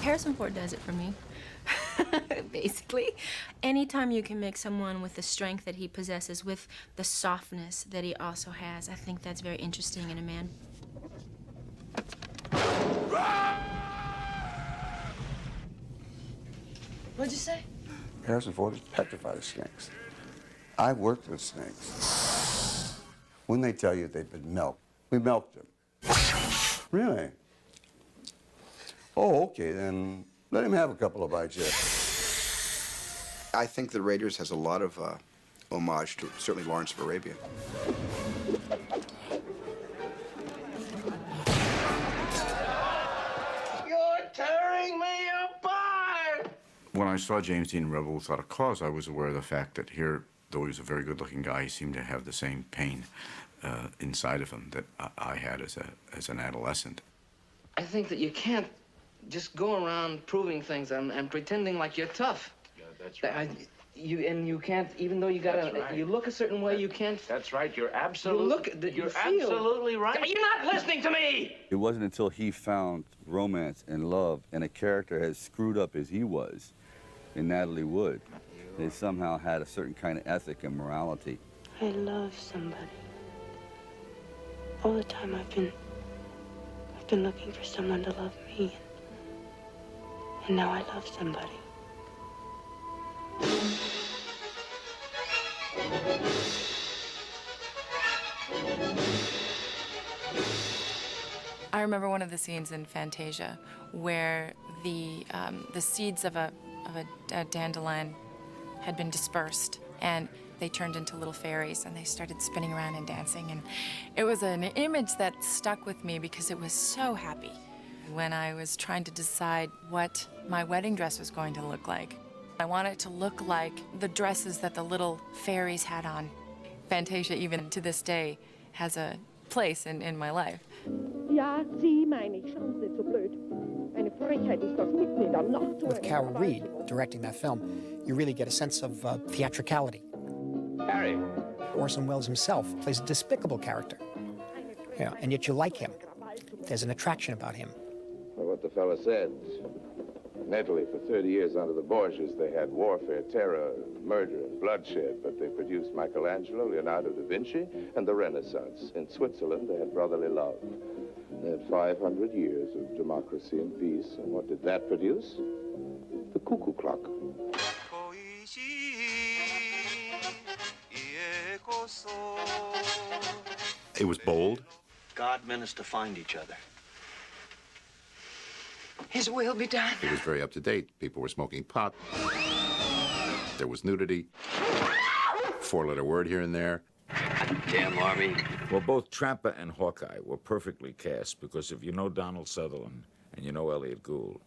Harrison Ford does it for me. Basically, anytime you can make someone with the strength that he possesses with the softness that he also has, I think that's very interesting in a man. What'd you say? Harrison Ford is petrified of snakes. I've worked with snakes. When they tell you they've been milked, we milked them. Really? Oh, okay, then let him have a couple of bites yet. I think The Raiders has a lot of homage to certainly Lawrence of Arabia. You're tearing me apart! When I saw James Dean in Rebel Without a Cause, I was aware of the fact that here, though he was a very good-looking guy, he seemed to have the same pain inside of him that I had as an adolescent. I think that you can't just go around proving things and pretending like you're tough. Yeah, that's right. You can't, even though you you look a certain way, you can't. That's right. You're absolutely. You're absolutely right. You're not listening to me. It wasn't until he found romance and love and a character as screwed up as he was in Natalie Wood, they somehow had a certain kind of ethic and morality. I love somebody. All the time I've been looking for someone to love me. And now I love somebody. I remember one of the scenes in Fantasia where the seeds of a dandelion had been dispersed, and they turned into little fairies, and they started spinning around and dancing. And it was an image that stuck with me because it was so happy. When I was trying to decide what my wedding dress was going to look like, I wanted it to look like the dresses that the little fairies had on. Fantasia, even to this day, has a place in my life. With Carol Reed directing that film, you really get a sense of theatricality. Harry. Orson Welles himself plays a despicable character. Yeah, and yet you like him. There's an attraction about him. Well, what the fella said. In Italy, for 30 years under the Borgias, they had warfare, terror, murder, and bloodshed, but they produced Michelangelo, Leonardo da Vinci, and the Renaissance. In Switzerland, they had brotherly love. They had 500 years of democracy and peace, and what did that produce? The cuckoo clock. It was bold. God meant us to find each other. His will be done. It was very up to date. People were smoking pot. There was nudity. 4-letter word here and there. Damn army. Well, both Trapper and Hawkeye were perfectly cast because if you know Donald Sutherland and you know Elliot Gould.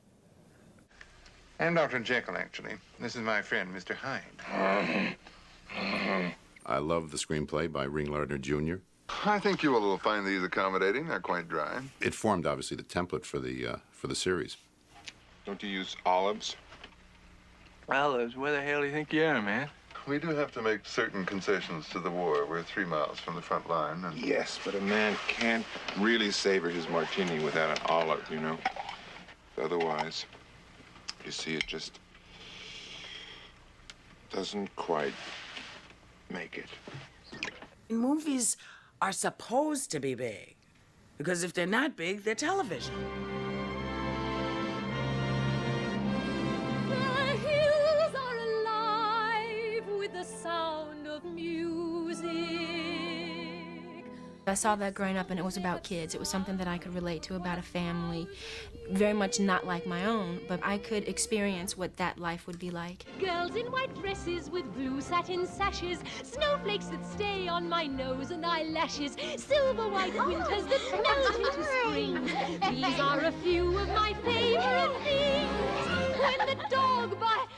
I'm Dr. Jekyll, actually. This is my friend, Mr. Hyde. I love the screenplay by Ring Lardner Jr. I think you will find these accommodating. They're quite dry. It formed, obviously, the template for the series. Don't you use olives? Olives? Where the hell do you think you are, man? We do have to make certain concessions to the war. We're 3 miles from the front line. And... Yes, but a man can't really savor his martini without an olive, you know? Otherwise, you see, it just doesn't quite make it. Movies are supposed to be big, because if they're not big, they're television. The hills are alive with the sound of music. I saw that growing up, and it was about kids. It was something that I could relate to, about a family, very much not like my own, but I could experience what that life would be like. Girls in white dresses with blue satin sashes, snowflakes that stay on my nose and eyelashes, silver white winters that melt into spring. These are a few of my favorite things. When the dog barks.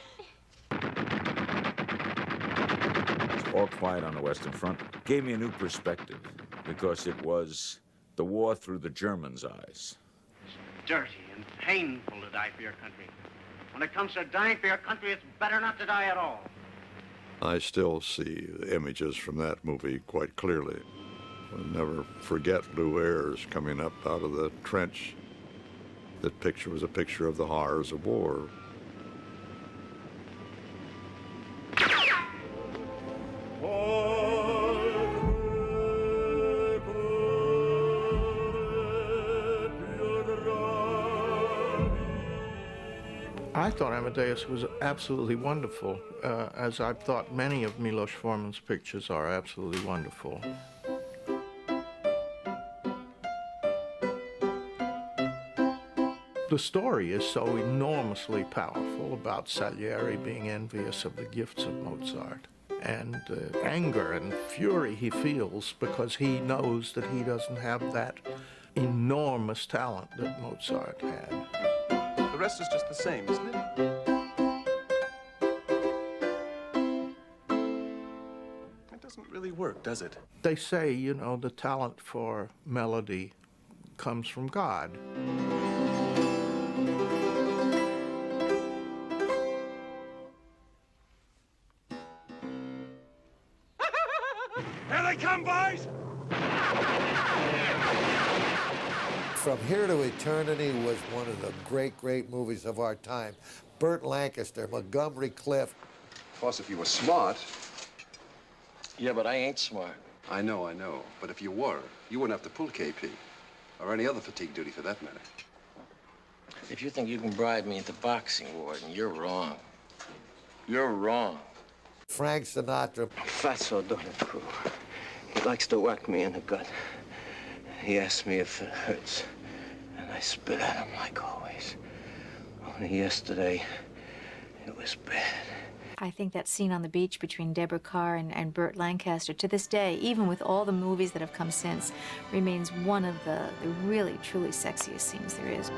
All Quiet on the Western Front gave me a new perspective because it was the war through the Germans' eyes. It's dirty and painful to die for your country. When it comes to dying for your country, it's better not to die at all. I still see the images from that movie quite clearly. We'll never forget Lou Ayres coming up out of the trench. That picture was a picture of the horrors of war. I thought Amadeus was absolutely wonderful, as I've thought many of Milos Forman's pictures are absolutely wonderful. The story is so enormously powerful about Salieri being envious of the gifts of Mozart, and the anger and fury he feels because he knows that he doesn't have that enormous talent that Mozart had. The rest is just the same, isn't it? It doesn't really work, does it? They say, you know, the talent for melody comes from God. Here they come, boys! From Here to Eternity was one of the great, great movies of our time. Burt Lancaster, Montgomery Clift. Of course, if you were smart. Yeah, but I ain't smart. I know. But if you were, you wouldn't have to pull KP. Or any other fatigue duty, for that matter. If you think you can bribe me into boxing, Warden, you're wrong. You're wrong. Frank Sinatra. Fatso Donatru. He likes to whack me in the gut. He asks me if it hurts, and I spit at him like always. Only yesterday, it was bad. I think that scene on the beach between Deborah Kerr and Burt Lancaster, to this day, even with all the movies that have come since, remains one of the really, truly sexiest scenes there is.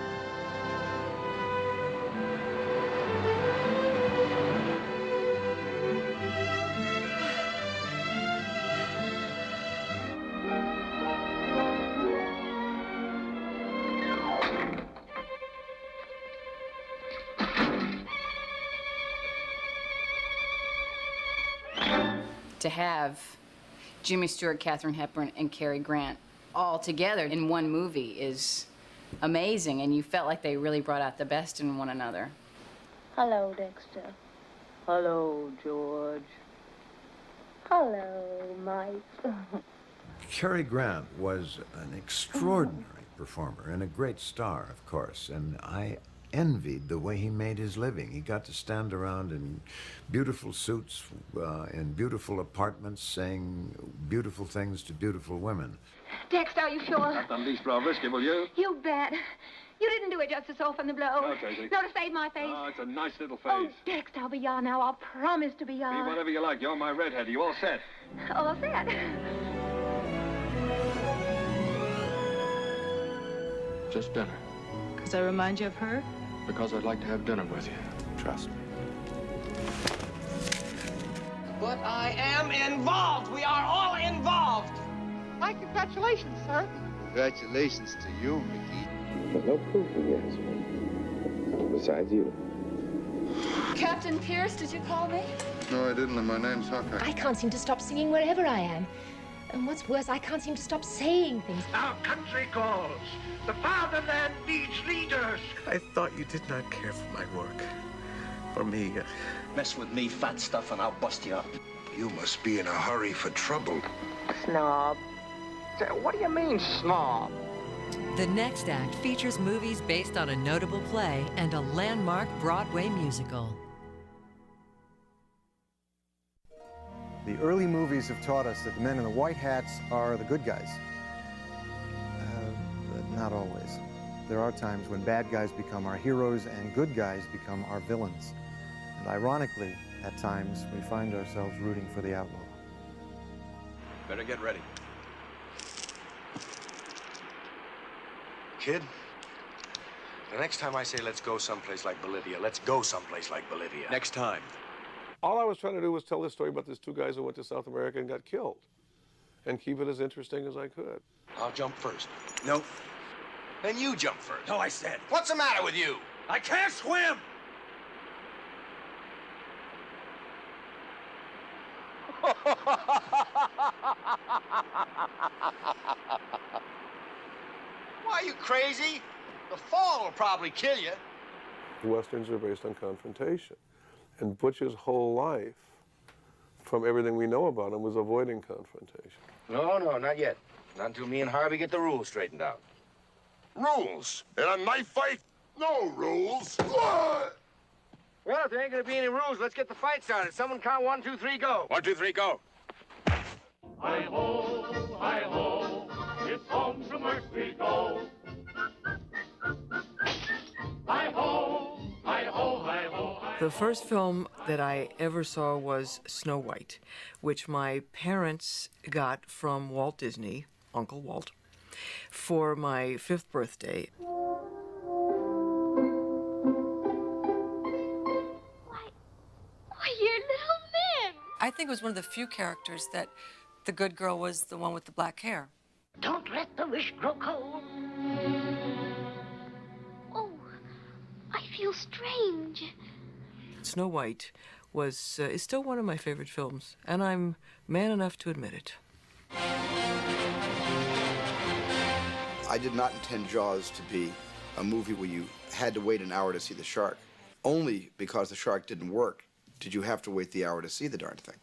To have Jimmy Stewart, Katharine Hepburn, and Cary Grant all together in one movie is amazing, and you felt like they really brought out the best in one another. Hello, Dexter. Hello, George. Hello, Mike. Cary Grant was an extraordinary performer and a great star, of course, and I envied the way he made his living. He got to stand around in beautiful suits, in beautiful apartments, saying beautiful things to beautiful women. Dexter, are you sure? Not the least bit risky, will you? You bet. You didn't do it just to soften the blow. No, Daisy. No, to save my face. Oh, it's a nice little face. Oh, Dexter, I'll be yours now. I'll promise to be yours. Be whatever you like. You're my redhead. Are you all set? All set. Just dinner. Because I remind you of her? Because I'd like to have dinner with you. Trust me. But I am involved. We are all involved. My congratulations, sir. Congratulations to you, Mickey. There's no proof of the accident. Besides you. Captain Pierce, did you call me? No, I didn't, and my name's Hawkeye. I can't seem to stop singing wherever I am. And what's worse, I can't seem to stop saying things. Our country calls. The fatherland needs leaders. I thought you did not care for my work. For me. Mess with me, fat stuff, and I'll bust you up. You must be in a hurry for trouble. Snob. What do you mean, snob? The next act features movies based on a notable play and a landmark Broadway musical. The early movies have taught us that the men in the white hats are the good guys. Not always. There are times when bad guys become our heroes and good guys become our villains. And ironically, at times, we find ourselves rooting for the outlaw. Better get ready. Kid, the next time I say let's go someplace like Bolivia, let's go someplace like Bolivia. Next time. All I was trying to do was tell this story about these two guys who went to South America and got killed, and keep it as interesting as I could. I'll jump first. No. Then you jump first. No, I said. What's the matter with you? I can't swim! Why, are you crazy? The fall will probably kill you. Westerns are based on confrontation, and Butch's whole life, from everything we know about him, was avoiding confrontation. No, not yet. Not until me and Harvey get the rules straightened out. Rules? In a knife fight? No rules. Well, if there ain't gonna be any rules, let's get the fight started. Someone count 1, 2, 3, go. 1, 2, 3, go. Hi-ho, it's home from work we go. Hi-ho, hi-ho, hi-ho. The first film that I ever saw was Snow White, which my parents got from Walt Disney, Uncle Walt, for my 5th birthday. Why, you're little men. I think it was one of the few characters that the good girl was the one with the black hair. Don't let the wish grow cold. Oh, I feel strange. Snow White is still one of my favorite films, and I'm man enough to admit it. I did not intend Jaws to be a movie where you had to wait an hour to see the shark. Only because the shark didn't work did you have to wait the hour to see the darn thing.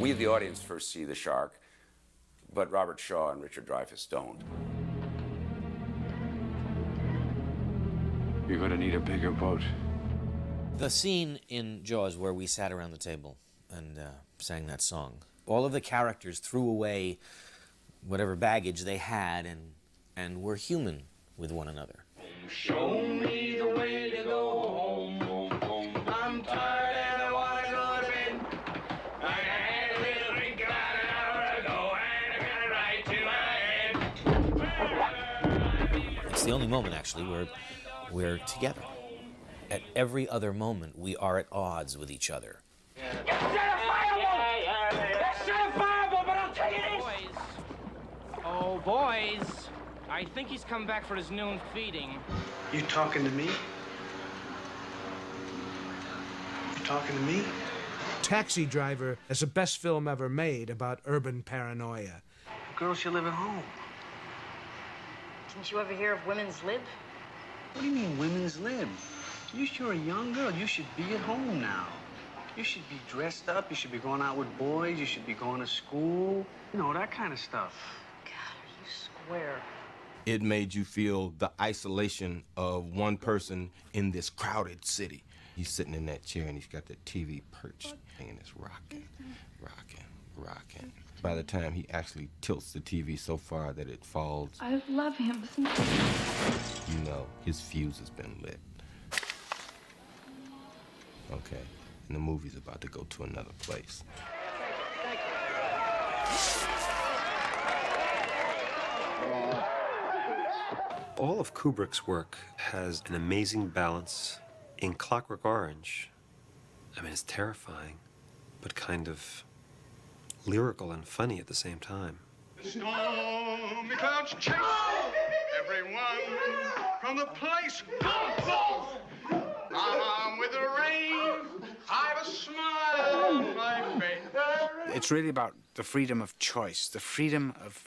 We, the audience, first see the shark, but Robert Shaw and Richard Dreyfuss don't. You're gonna need a bigger boat. The scene in Jaws where we sat around the table and sang that song, all of the characters threw away whatever baggage they had and were human with one another. Show me the way to go home, home, home. I'm tired and I want to go to bed. I had a little drink about an hour ago and I got it right to my head. It's the only moment, actually, where we're together. At every other moment, we are at odds with each other. Let's set a fireball, but I'll tell you this. Oh, boys. I think he's come back for his noon feeding. You talking to me? You talking to me? Taxi Driver is the best film ever made about urban paranoia. Girls should live at home. Didn't you ever hear of women's lib? What do you mean, women's lib? You're a young girl. You should be at home now. You should be dressed up. You should be going out with boys. You should be going to school. You know, that kind of stuff. God, are you square? It made you feel the isolation of one person in this crowded city. He's sitting in that chair and he's got the TV perched and it's rocking, rocking, rocking. by the time he actually tilts the TV so far that it falls, I love him. you know his fuse has been lit. Okay, and the movie's about to go to another place. All of Kubrick's work has an amazing balance. In Clockwork Orange, I mean, it's terrifying, but kind of lyrical and funny at the same time. Stormy clouds chase everyone from the place. I'm with the rain. I've a smile on my face. It's really about the freedom of choice, the freedom of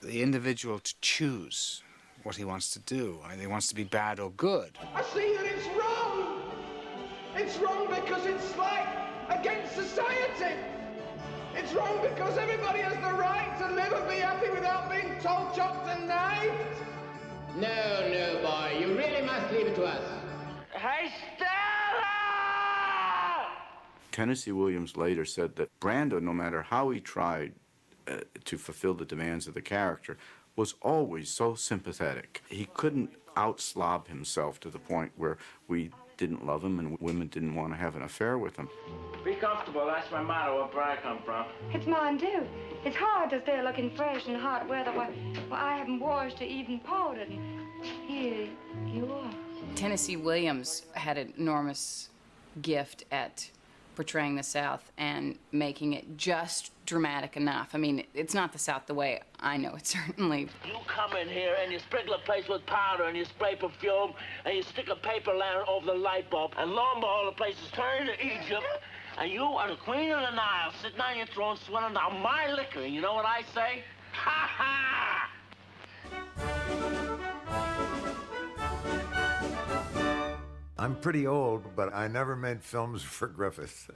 the individual to choose what he wants to do, whether he wants to be bad or good. I see that it's wrong. It's wrong because it's like against society. It's wrong because everybody has the right to live and be happy without being told, chopped and knifed. No, no, boy. You really must leave it to us. Hey, Stella! Tennessee Williams later said that Brando, no matter how he tried to fulfill the demands of the character, was always so sympathetic. He couldn't out-slob himself to the point where we didn't love him and women didn't want to have an affair with him. Be comfortable. That's my motto, where I come from. It's mine, too. It's hard to stay looking fresh in hot weather while I haven't washed or even powdered. And here you are. Tennessee Williams had an enormous gift at portraying the South and making it just dramatic enough. I mean, it's not the South the way I know it, certainly. You come in here and you sprinkle a place with powder and you spray perfume and you stick a paper lantern over the light bulb and lo and behold, the place is turned to Egypt and you are the queen of the Nile sitting on your throne swilling down my liquor. You know what I say? Ha ha! I'm pretty old, but I never made films for Griffith.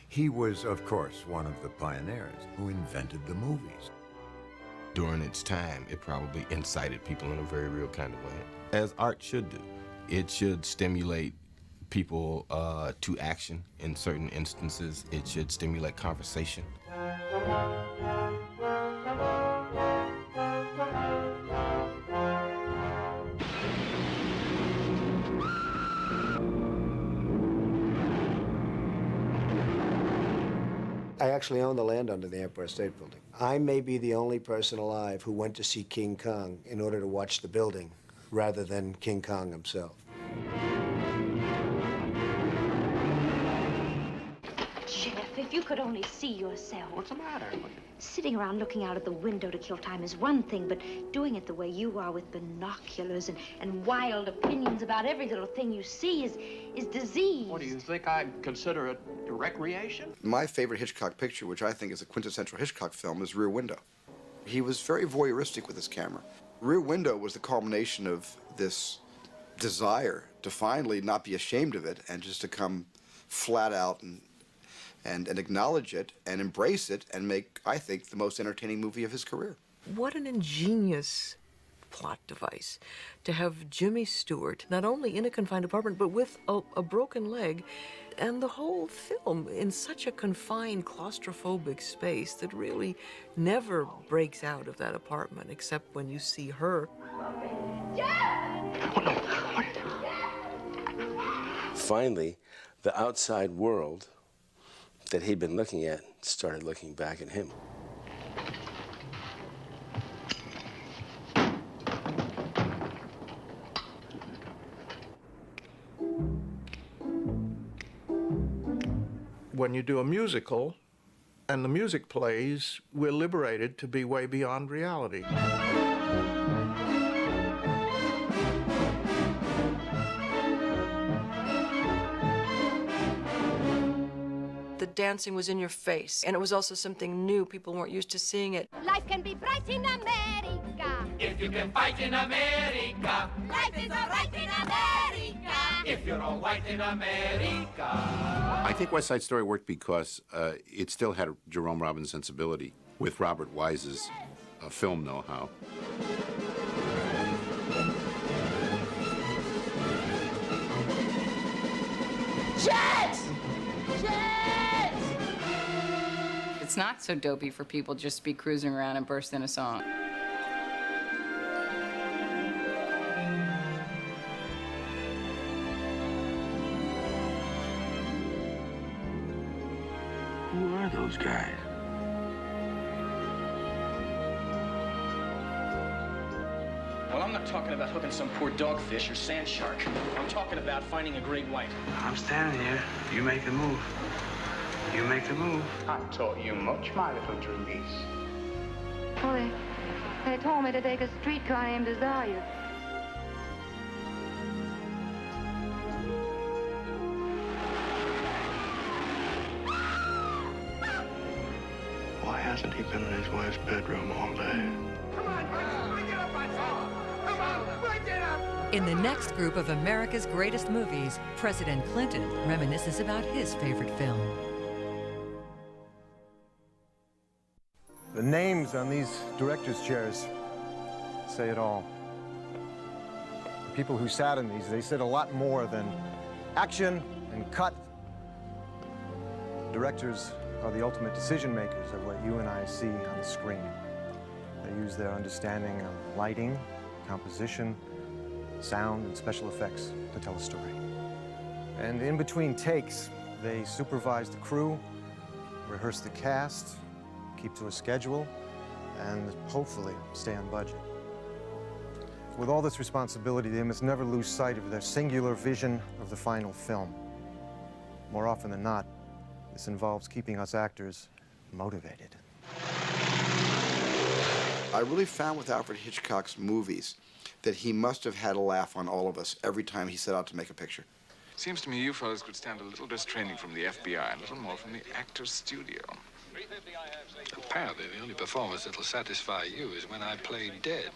He was, of course, one of the pioneers who invented the movies. During its time, it probably incited people in a very real kind of way, as art should do. It should stimulate people to action in certain instances. It should stimulate conversation. I actually own the land under the Empire State Building. I may be the only person alive who went to see King Kong in order to watch the building, rather than King Kong himself. Jeff, if you could only see yourself. What's the matter? Sitting around looking out at the window to kill time is one thing, but doing it the way you are with binoculars and wild opinions about every little thing you see is disease. What, do you think I'd consider it recreation? My favorite Hitchcock picture, which I think is a quintessential Hitchcock film, is Rear Window. He was very voyeuristic with his camera. Rear Window was the culmination of this desire to finally not be ashamed of it and just to come flat out and acknowledge it and embrace it and make, I think, the most entertaining movie of his career. What an ingenious plot device to have Jimmy Stewart not only in a confined apartment but with a broken leg and the whole film in such a confined claustrophobic space that really never breaks out of that apartment except when you see her. Finally, the outside world that he'd been looking at started looking back at him. When you do a musical and the music plays, we're liberated to be way beyond reality. The dancing was in your face, and it was also something new. People weren't used to seeing it. Life can be bright in America. If you can fight in America. Life is all right in America. If you're all white in America. I think West Side Story worked because it still had a Jerome Robbins sensibility with Robert Wise's film know-how. It's it's not so dopey for people just to be cruising around and burst in a song. Who are those guys? Well, I'm not talking about hooking some poor dogfish or sand shark. I'm talking about finding a great white. I'm standing here. You make the move. You make the move. I taught you much, my little droogies. Well, they told me to take a streetcar named Desire. Why hasn't he been in his wife's bedroom all day? In the next group of America's greatest movies, President Clinton reminisces about his favorite film. The names on these director's chairs say it all. The people who sat in these, they said a lot more than action and cut. Directors are the ultimate decision makers of what you and I see on the screen. They use their understanding of lighting, composition, sound, and special effects to tell a story. And in between takes, they supervise the crew, rehearse the cast, keep to a schedule, and hopefully stay on budget. With all this responsibility, they must never lose sight of their singular vision of the final film. More often than not, this involves keeping us actors motivated. I really found with Alfred Hitchcock's movies that he must have had a laugh on all of us every time he set out to make a picture. Seems to me you fellows could stand a little less training from the FBI, a little more from the actor's studio. Apparently, the only performance that'll satisfy you is when I play dead.